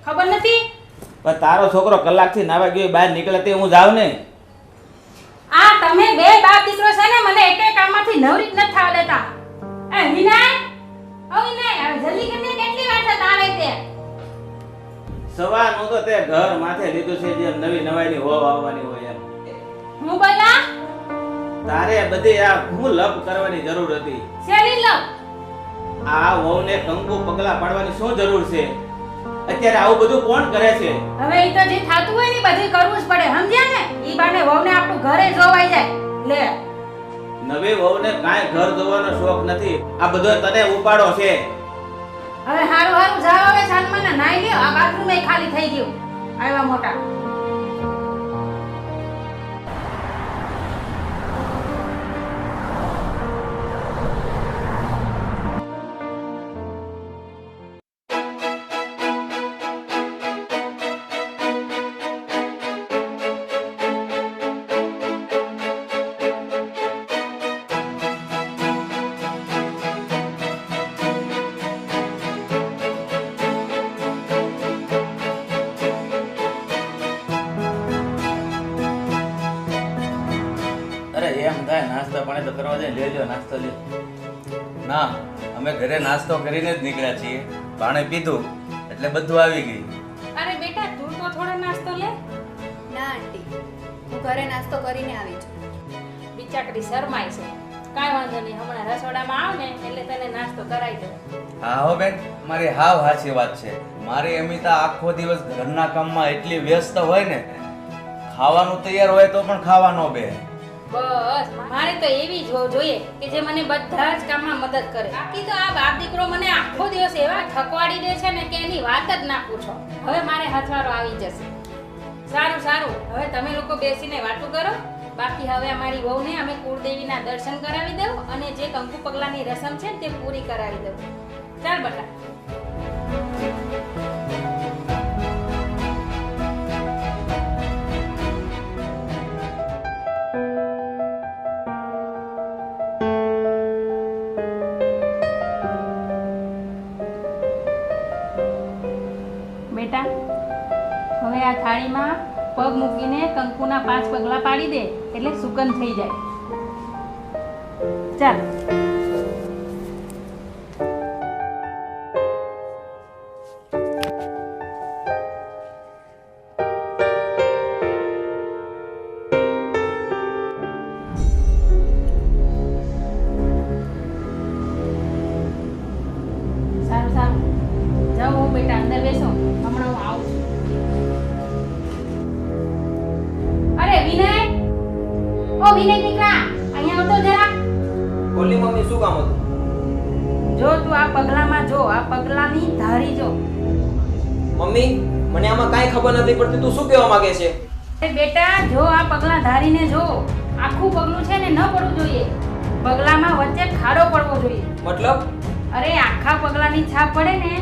ખબર નથી? પણ તારો છોકરો કલાકથી નાવા ગયો બહાર નીકળે તે હું જાઉં ને. આ તમે બે બાપ દીકરો છે ને મને એકે કામમાંથી નવરી જ નથી થવા દેતા. એ વિનય, ઓ વિનય, હવે જલ્દી કરીને કેટલી વાર છે તારે તે? સવારનું તો તે ઘર માથે લીધું છે જેમ નવી નવાઈની હોવ આવવાની હોય એમ. હું બોલા? તારે બધી આ હું લપ કરવાની જરૂર હતી. શેની લપ? આ વહુને કંકુ પગલા પાડવાની શું જરૂર છે? અત્યારે આવું બધું કોણ કરે છે? હવે ઈ તો જે થાતું હોય ને બધું કરવું જ પડે, સમજ્યા ને? ઈ બાને વહુને આપણું ઘરે જોવાઈ જાય. લે નવી વહુને કાંઈ ઘર જોવાનો શોખ નથી. આ બધો તને ઉપાડો છે. હવે હારું હારું જાવ, હવે સાનમાના નાઈ લ્યો. આ બાથરૂમ એ ખાલી થઈ ગયું. આવ્યા મોટા. એમ થાય નાસ્તા પાણી તો કરવા જાય, લેજો નાસ્તો લે. ના, અમે ઘરે નાસ્તો કરીને જ નીકળ્યા છીએ. પાણી પીધું એટલે બધું આવી ગયું. અરે બેટા તું તો થોડો નાસ્તો લે. ના આંટી, હું ઘરે નાસ્તો કરીને આવી છું. બિચાકડી શરમાય છે. કાંઈ વાંધો નહીં, હમણાં રસોડામાં આવ ને એટલે તને નાસ્તો કરાવી દઉં. હા હો બેન, મારી હાવ સાચી વાત છે. મારી અમિતા આખો દિવસ ઘરના કામમાં એટલી વ્યસ્ત હોય ને, ખાવાનું તૈયાર હોય તો પણ ખાવા ન બે. બસ મારે તો એવી જ જોઈએ કે જે મને બધા જ કામમાં મદદ કરે. બાકી તો આ બાપ દીકરો મને આખો દિવસ એવા થકવાડી દે છે ને કે એની વાત જ ના પૂછો. હવે મારે હથવારો આવી જશે. સારું સારું, હવે તમે લોકો બેસીને વાતો કરો. બાકી હવે અમારી વહુને અમે કુળદેવીના દર્શન કરાવી દઉં અને જે કંકુ પગલાની રસમ છે તે પૂરી કરાવી દઉં. ચાલ બટા. બેટા હવે આ થાળીમાં પગ મૂકીને કંકુના 5 પગલા પાડી દે એટલે સુગંધ થઈ જાય. ચાલ. સારું સારું, જાઓ બેટા અંદર બેસો, હમણાં હું આવું છું. અરે વિનય, ઓ વિનય દીકરા, અહીંયા આવતો જરા. બોલી મમ્મી, શું કામ હતું? જો તું આ પગલામાં જો, આ પગલાની ધારી જો. મમ્મી, મને આમાં કાંઈ ખબર નથી પડતી, તું શું કહેવા માંગે છે? એ બેટા જો આ પગલા ધારીને જો. આખું પગલું છે ને ન પડવું જોઈએ. પગલામાં વચ્ચે ખાડો પડવો જોઈએ. મતલબ? અરે આખા પગલાની છાપ પડે ને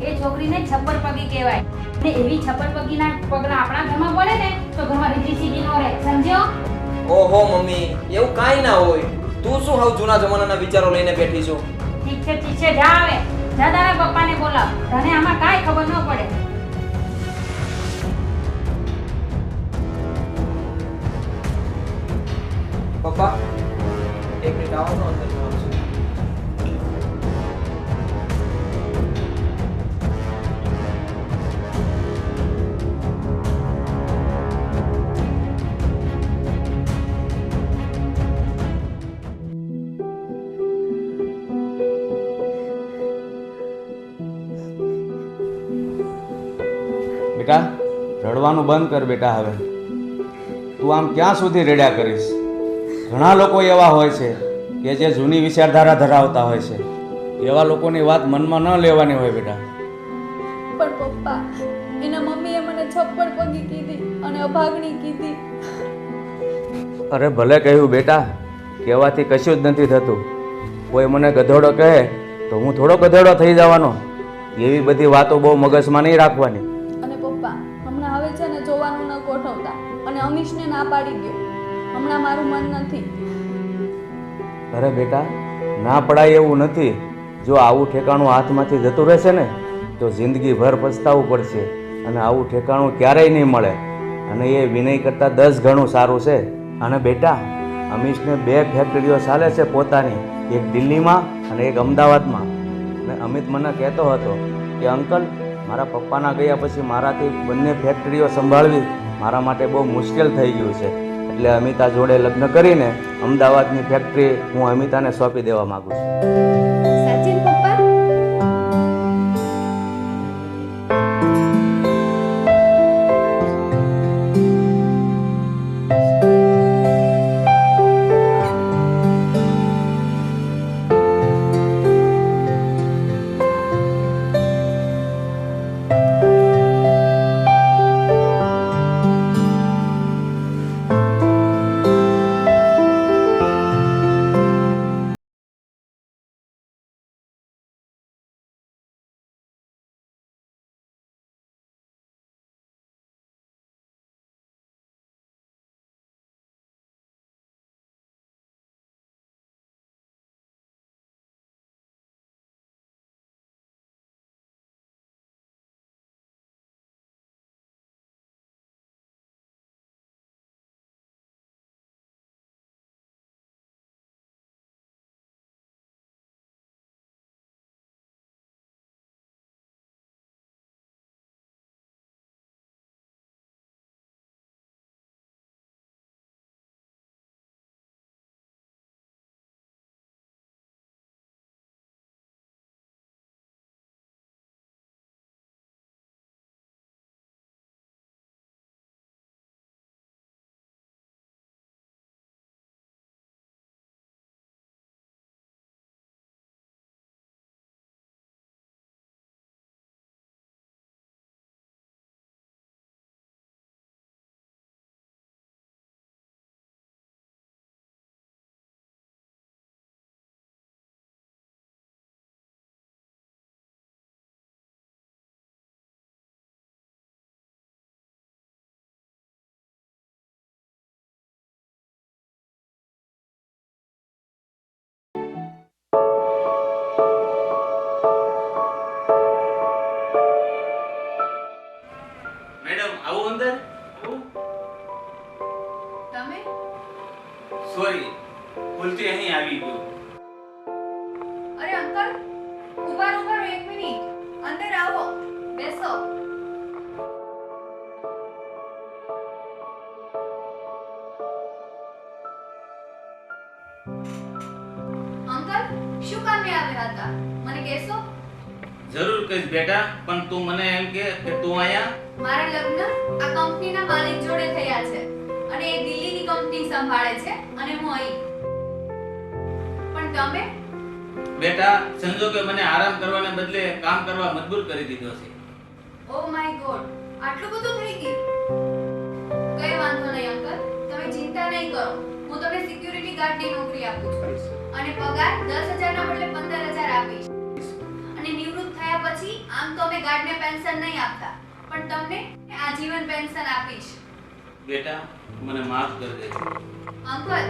એ છોકરીને છપ્પર પગી કહેવાય. ને એવી છપ્પર પગીના પગલા આપણા ઘરમાં પડે ને તો ઘરમાં રીતિ સીધી ન રહે, સમજ્યો? ઓહો મમ્મી, એવું કાંઈ ના હોય. તું શું હાવ જૂના જમાનાના વિચારો લઈને બેઠી છો? ઠીક છે, જા આવે. જા તારા પપ્પાને બોલાવ. તને આમાં કાંઈ ખબર ન પડે. પપ્પા, એક મિનિટ આવો તો અંદર જવાનું છે. બેટા, રડવાનું બંધ કર બેટા. હવે તું આમ ક્યાં સુધી રડ્યા કરીશ? ઘણા લોકો એવા હોય છે કે જે જૂની વિચારધારા ધરાવતા હોય છે. એવા લોકોની વાત મનમાં ન લેવાની હોય બેટા. પણ પપ્પા, એના મમ્મીએ મને છપ્પર પગી કીધી અને અભાગણી કીધી. અરે ભલે કહ્યું બેટા, કહેવાથી કશું જ નથી થતું. કોઈ મને ગધેડો કહે તો હું થોડો ગધેડો થઈ જવાનો? એવી બધી વાતો બહુ મગજમાં નહીં રાખવાની. અને પપ્પા, હમણાં હવે છે ને જોવાનું ન ગોઠવતા અને અમીશને ના પાડી ગયો. હમણાં મારું મન નથી. અરે બેટા, ના પડાય એવું નથી. જો આવું ઠેકાણું હાથમાંથી જતું રહેશે ને તો જિંદગીભર પછતાવવું પડશે. અને આવું ઠેકાણું ક્યારેય નહીં મળે. અને એ વિનય કરતાં 10 ગણું સારું છે. અને બેટા, અમીશને 2 ફેક્ટરીઓ ચાલે છે પોતાની, એક દિલ્હીમાં અને એક અમદાવાદમાં. અને અમિત મને કહેતો હતો કે અંકલ, મારા પપ્પાના ગયા પછી મારાથી બંને ફેક્ટરીઓ સંભાળવી મારા માટે બહુ મુશ્કેલ થઈ ગયું છે. એટલે અમિતા જોડે લગ્ન કરીને અમદાવાદની ફેક્ટરી હું અમિતાને સોંપી દેવા માગું છું. સચિન પપ્પા, મેડમ આવું અંદર. તમે સોરી, ભૂલથી અહીં આવી ગયો. અરે અંકલ, ઉભા રહો 1 મિનિટ. અંદર આવો, બેસો. અંકલ, શું કામે આવ્યા હતા? મને કહેશો? જરૂર કહીશ બેટા, પણ તું મને એમ કે તું અહીંયા. મારા લગ્ન આ કંપનીના માલિક જોડે થયા છે અને એ દિલ્હીની કંપની સંભાળે છે અને હું અહીં. પણ તમે? બેટા, સંજોગે મને આરામ કરવાને બદલે કામ કરવા મજબૂર કરી દીધો છે. ઓ માય ગોડ, આટલું બધું થઈ ગયું? કઈ વાંધો નહીં અંકલ, તમે ચિંતા નહીં કરો. હું તમને સિક્યુરિટી ગાર્ડની નોકરી આપું છું અને પગાર 10,000 ના બદલે 15,000 આપીશ. અને નિવૃત્ત થયા પછી આમ તો અમે ગાર્ડને પેન્શન નહીં આપતા, પણ તમને આજીવન પેન્શન આપીશ. બેટા, મને માફ કરી દે. અંકલ,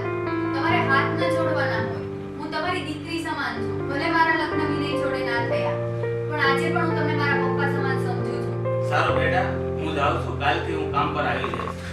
તમારે હાથ ન જોડવાના હોય. હું તમારી દીકરી સમાન છું. ભલે મારા લગ્ન વિનય જોડે ના થયા, પણ આજે પણ હું તમને મારા પપ્પા સમાન સમજુ છું. સારું બેટા, હું જાઉં છું. કાલથી હું કામ પર આવી જઈશ.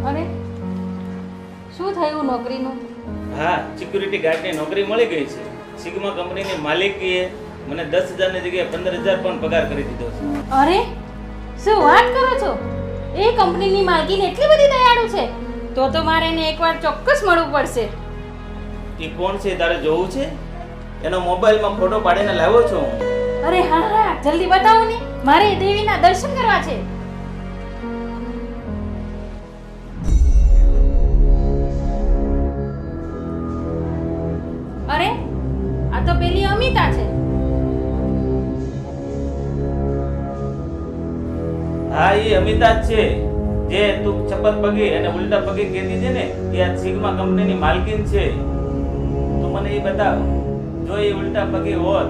અરે શું થયું નોકરીનું? હા, સિક્યુરિટી ગાર્ડની નોકરી મળી ગઈ છે. સિગ્મા કંપનીની માલિકીએ મને 10,000 ની જગ્યાએ 15,000 પણ પગાર કરી દીધો છે. અરે શું વાત કરો છો? એ કંપનીની માલકીન એટલી બધી દયાળુ છે? તો મારે એને એકવાર ચોક્કસ મળવું પડશે. એ કોણ છે તારે જોવું છે? એનો મોબાઈલમાં ફોટો પાડીને લાવ્યો છું હું. અરે હા હા, જલ્દી બતાવો ને, મારે એ દેવીના દર્શન કરવા છે. અરે આ તો પેલી અમિતા છે. અમિતા જ છે જે તું ચપ્પલ પગે અને ઉલટા પગે કહેતી છે ને એ આ સિગ્મા કંપનીની માલકીન છે. તું મને એ બતાવ, જો એ ઉલટા પગે હોત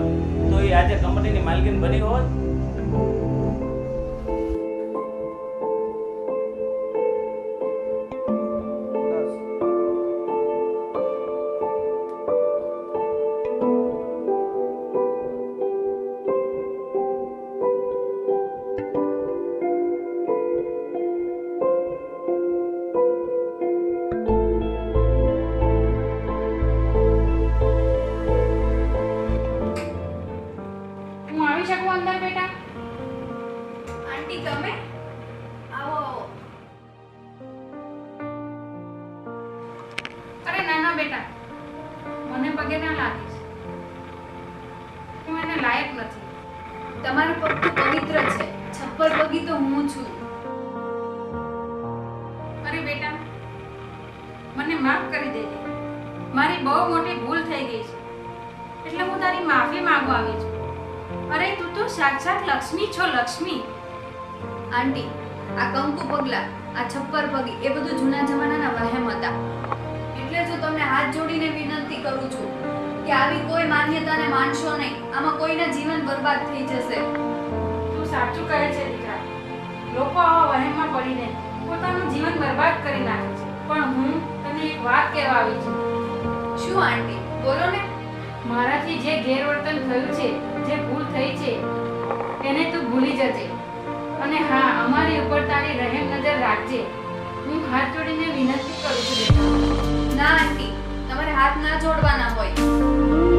તો એ આજે કંપનીની માલકીન બની હોત? હું આવી શકું અંદર બેટા? આંટી તમે આવો આવો. અરે નાના બેટા, મને પગે ના લાગીશ. હું એને લાયક નથી. તમારો પગ તો પવિત્ર છે. છપ્પર પગી તો હું છું. અરે બેટા, મને માફ કરી દેજે. મારી બહુ મોટી ભૂલ થઈ ગઈ છે, એટલે હું તારી માફી માંગવા આવી છું. અરે તું તો સાક્ષાત લક્ષ્મી છો, લક્ષ્મી. આંટી, આ કંકુ પગલા, આ છપ્પર પગી એ બધું જૂના જમાનાના વહેમ હતા. એટલે જ હું તમને હાથ જોડીને વિનંતી કરું છું કે આવી કોઈ માન્યતાને માનશો નહીં. આમાં કોઈના જીવન બરબાદ થઈ જશે. તું સાચું કહે છે દીકરા. લોકો આવા વહેમમાં પડીને પોતાનું જીવન બરબાદ કરી નાખે છે. પણ હું તને એક વાત કહેવા આવી છું. શું આંટી, બોલો ને. મારાથી જે ગેરવર્તન થયું છે, જે ભૂલ થઈ છે, એને તું ભૂલી જજે. અને હા, અમારી ઉપર તારી રહેમ નજર રાખજે. હું હાથ જોડીને વિનંતી કરું છું બેટા. ના આંટી, તમારે હાથ ના જોડવાના હોય.